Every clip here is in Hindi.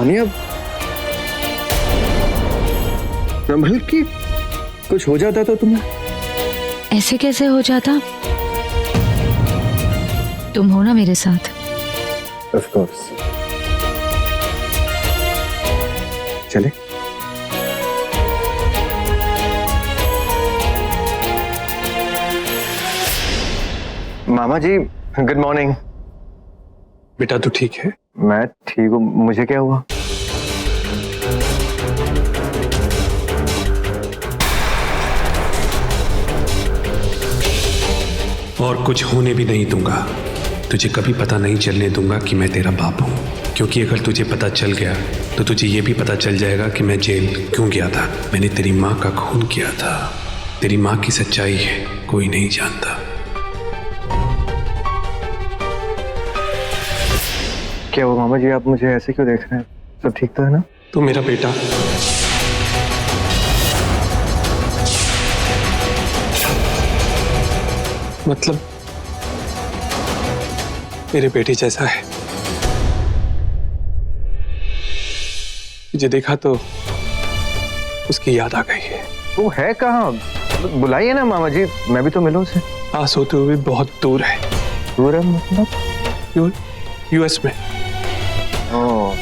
कहानी अब रंभल की कुछ हो जाता तो तुम्हें? ऐसे कैसे हो जाता? तुम हो ना मेरे साथ। Of course. चले? मामा जी गुड मॉर्निंग। बेटा तू ठीक है? मैं ठीक हूँ। मुझे क्या हुआ? और कुछ होने भी नहीं दूंगा। तुझे कभी पता नहीं चलने दूंगा कि मैं तेरा बाप हूँ, क्योंकि अगर तुझे पता चल गया तो तुझे ये भी पता चल जाएगा कि मैं जेल क्यों गया था। मैंने तेरी माँ का खून किया था। तेरी माँ की सच्चाई है कोई नहीं जानता। क्या हुआ मामा जी, आप मुझे ऐसे क्यों देख रहे हैं? सब ठीक तो है ना? तू मेरा बेटा मतलब मेरे बेटे जैसा है। तुझे देखा तो उसकी याद आ गई है। वो है कहाँ? बुलाइए ना मामा जी, मैं भी तो मिलूं उसे। पास होते हुए बहुत दूर है। दूर है मतलब? यूएस में। ओह,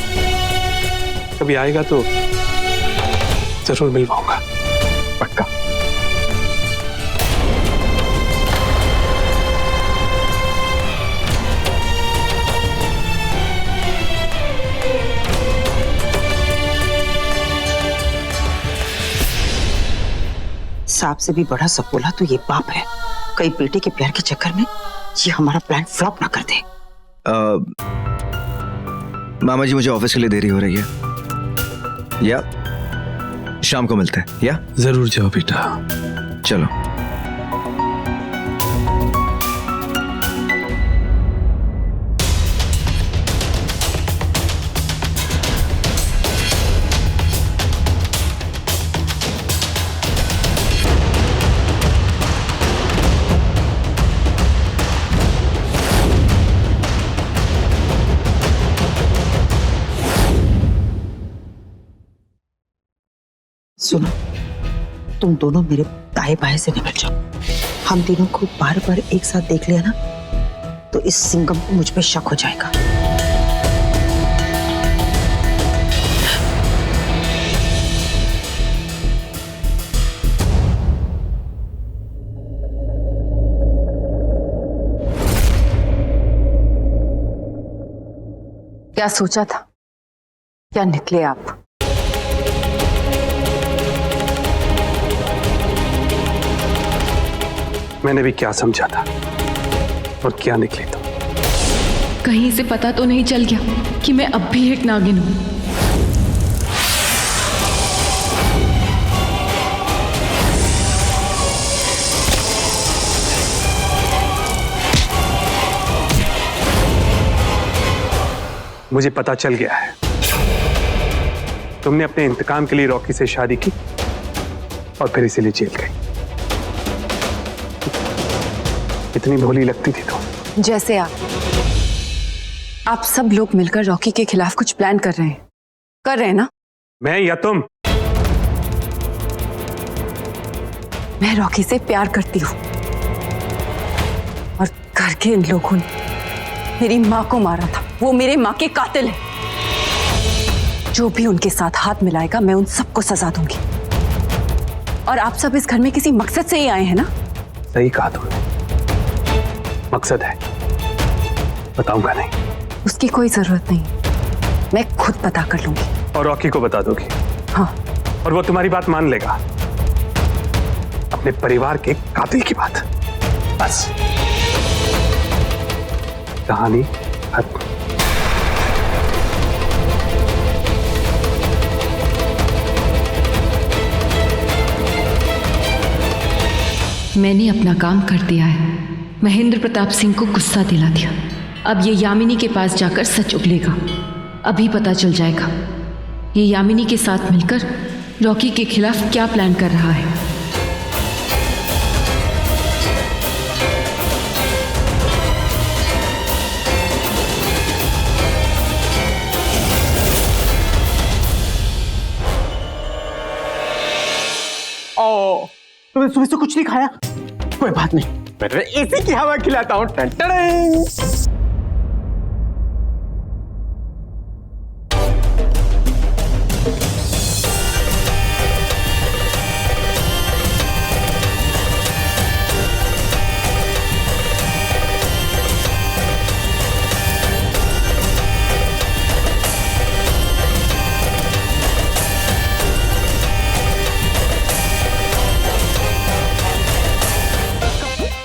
कभी आएगा तो जरूर मिलवाऊंगा। पक्का। सांप से भी बड़ा सपोला तो ये बाप है। कई बेटे के प्यार के चक्कर में ये हमारा प्लान फ्लॉप ना कर दे। मामा जी मुझे ऑफिस के लिए देरी हो रही है, या शाम को मिलते हैं? या जरूर जाओ बेटा। चलो। सुनो, तुम दोनों मेरे दाएं बाएं से निकल जाओ। हम तीनों को बार बार एक साथ देख लिया ना तो इस सिंघम को मुझ पे शक हो जाएगा। क्या सोचा था? क्या निकले आप? मैंने भी क्या समझा था और क्या निकले तो। कहीं से पता तो नहीं चल गया कि मैं अब भी एक नागिन हूं? मुझे पता चल गया है। तुमने अपने इंतकाम के लिए रॉकी से शादी की और फिर इसीलिए जेल गई। इतनी भोली लगती थी तो। जैसे आप सब लोग मिलकर रॉकी के खिलाफ कुछ प्लान कर रहे हैं ना? मैं या तुम? मैं रॉकी से प्यार करती हूँ और करके इन लोगों ने मेरी माँ को मारा था। वो मेरे माँ के कातिल है। जो भी उनके साथ हाथ मिलाएगा मैं उन सबको सजा दूंगी। और आप सब इस घर में किसी मकसद से ही आए हैं ना? सही कहा तुमने। मकसद है, बताऊंगा नहीं। उसकी कोई जरूरत नहीं, मैं खुद पता कर लूंगी। और रॉकी को बता दोगी? हाँ। और वो तुम्हारी बात मान लेगा? अपने परिवार के कातिल की बात। बस कहानी खत्म। मैंने अपना काम कर दिया है। महेंद्र प्रताप सिंह को गुस्सा दिला दिया। अब ये यामिनी के पास जाकर सच उगलेगा। अभी पता चल जाएगा ये यामिनी के साथ मिलकर रॉकी के खिलाफ क्या प्लान कर रहा है। तुमने सुबह से कुछ नहीं खाया? कोई बात नहीं, मैं तुम्हें एसी की हवा खिलाता हूँ। Ton ton.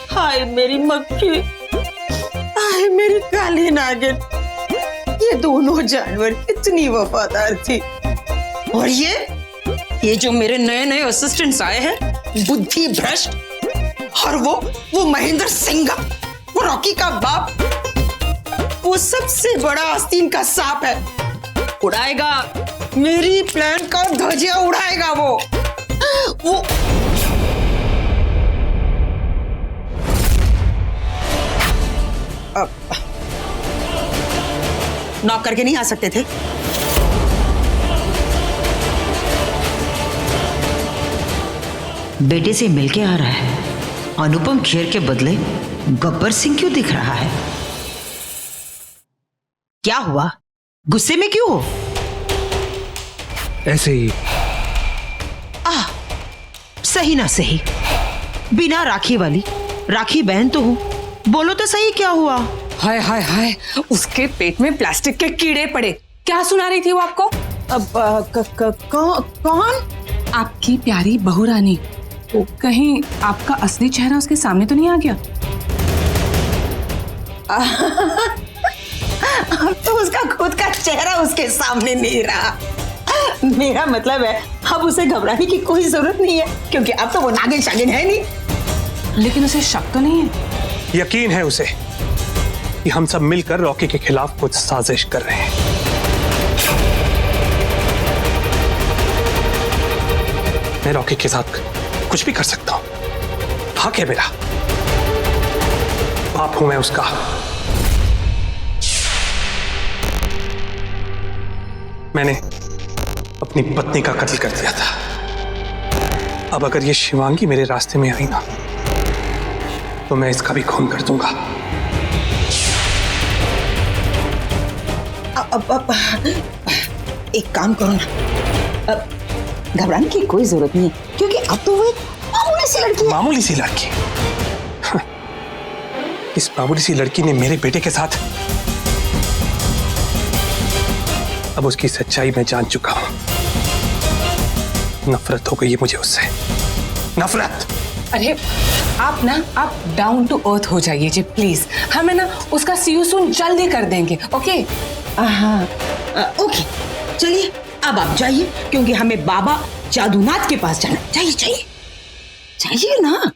हाय मेरी मक्खी, हाय मेरी काली नागिन, ये दोनों जानवर कितनी वफादार थी। और ये जो मेरे नए नए असिस्टेंट्स आए हैं, बुद्धि भ्रष्ट, और वो महेंद्र सिंह, वो रॉकी का बाप, वो सबसे बड़ा आस्तीन का सांप है। उड़ाएगा मेरी प्लान का ध्वजिया, उड़ाएगा वो। नॉक करके नहीं आ सकते थे? बेटे से मिलके आ रहा है, अनुपम खेर के बदले गब्बर सिंह क्यों दिख रहा है? क्या हुआ? गुस्से में क्यों हो? ऐसे ही। सही ना सही, बिना राखी वाली राखी बहन तो हूं, बोलो तो सही क्या हुआ? हाय हाय हाय, उसके पेट में प्लास्टिक के कीड़े पड़े। क्या सुना रही थी वो आपको? कौन? आपकी प्यारी बहू रानी। कहीं आपका असली चेहरा उसके सामने तो नहीं आ गया? तो उसका खुद का चेहरा उसके सामने नहीं रहा। मेरा मतलब है, अब उसे घबराने की कोई जरूरत नहीं है, क्योंकि अब तो वो नागिन शागिन है नहीं। लेकिन उसे शक तो नहीं है? यकीन है उसे कि हम सब मिलकर रॉकी के खिलाफ कुछ साजिश कर रहे हैं। मैं रॉकी के साथ कुछ भी कर सकता हूं, हक है मेरा, बाप हूं मैं उसका। मैंने अपनी पत्नी का कत्ल कर दिया था। अब अगर ये शिवांगी मेरे रास्ते में आई ना, तो मैं इसका भी खून कर दूंगा। अब एक काम करो ना, अब घबराने की कोई जरूरत नहीं है, क्योंकि अब तो वो एक मामूली सी लड़की है। मामूली सी लड़की? इस मामूली सी लड़की ने मेरे बेटे के साथ, अब उसकी सच्चाई मैं जान चुका हूं। नफरत हो गई है मुझे उससे, नफरत। अरे आप डाउन टू अर्थ हो जाइए जी प्लीज। हमें ना उसका सी यू सून जल्दी कर देंगे। ओके? हाँ, ओके, चलिए अब आप जाइए, क्योंकि हमें बाबा जादूनाथ के पास जाना। जाइए ना।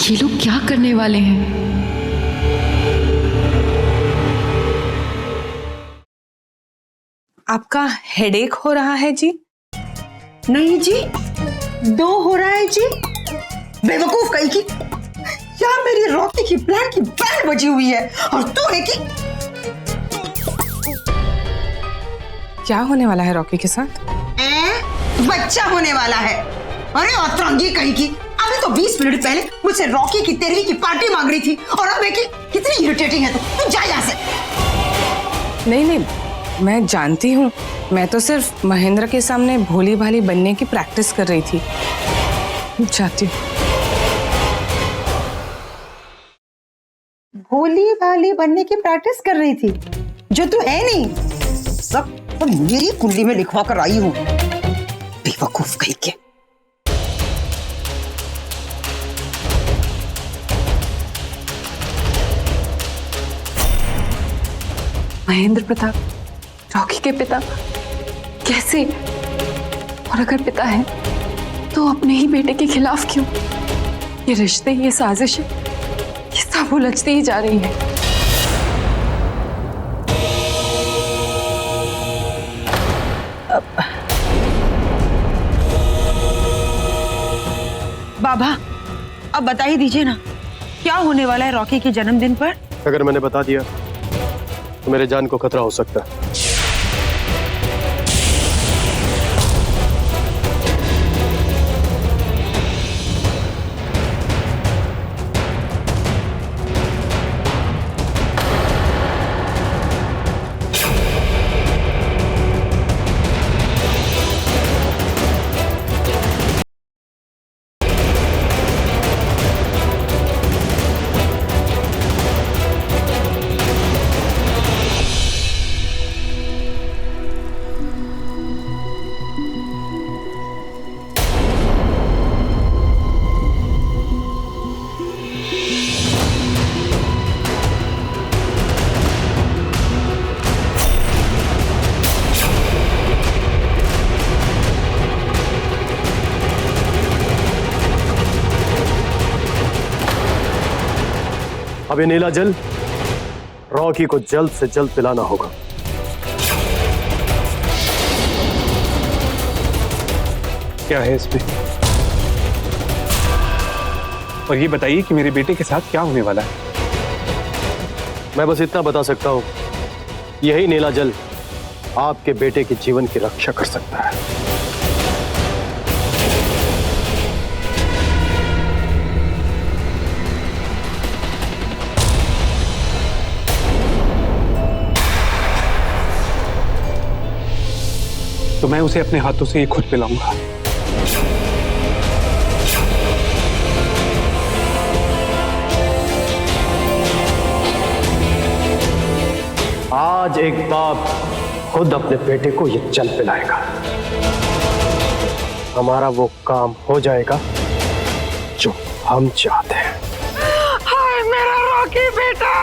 ये लोग क्या करने वाले हैं? आपका हेडेक हो रहा है जी? नहीं जी, 2 हो रहा है जी। बेवकूफ कहीं की, क्या मेरी रॉकी की प्लान की बैल बजी हुई है, और तू है कि क्या होने वाला है रॉकी के साथ? बच्चा होने वाला है। अरे अतरंगी कहीं की, अभी तो 20 मिनट पहले मुझसे रॉकी की 13वीं की पार्टी मांग रही थी, और अब है कि कितनी इरिटेटिंग है तू जा यहाँ से। नहीं, मैं जानती हूँ, मैं तो सिर्फ महेंद्र के सामने भोली भाली बनने की प्रैक्टिस कर रही थी। जाती हूँ। भोली भाली बनने की प्रैक्टिस कर रही थी, जो तू है नहीं। सब मेरी कुंडली में लिखवा कर आई हूँ, बेवकूफ कहीं के। महेंद्र प्रताप रॉकी के पिता कैसे? और अगर पिता है तो अपने ही बेटे के खिलाफ क्यों? ये रिश्ते, ये साजिशें, ये सब उलझती ही जा रही है। बाबा, अब बता ही दीजिए ना, क्या होने वाला है रॉकी के जन्मदिन पर? अगर मैंने बता दिया तो मेरे जान को खतरा हो सकता है। अब ये नीला जल रॉकी को जल्द से जल्द पिलाना होगा। क्या है इसमें? और ये बताइए कि मेरे बेटे के साथ क्या होने वाला है? मैं बस इतना बता सकता हूं, यही नीला जल आपके बेटे के जीवन की रक्षा कर सकता है। तो मैं उसे अपने हाथों से ये खुद पिलाऊंगा। आज एक बाप खुद अपने बेटे को ये जल पिलाएगा। हमारा वो काम हो जाएगा जो हम चाहते हैं। हाय मेरा रॉकी बेटा,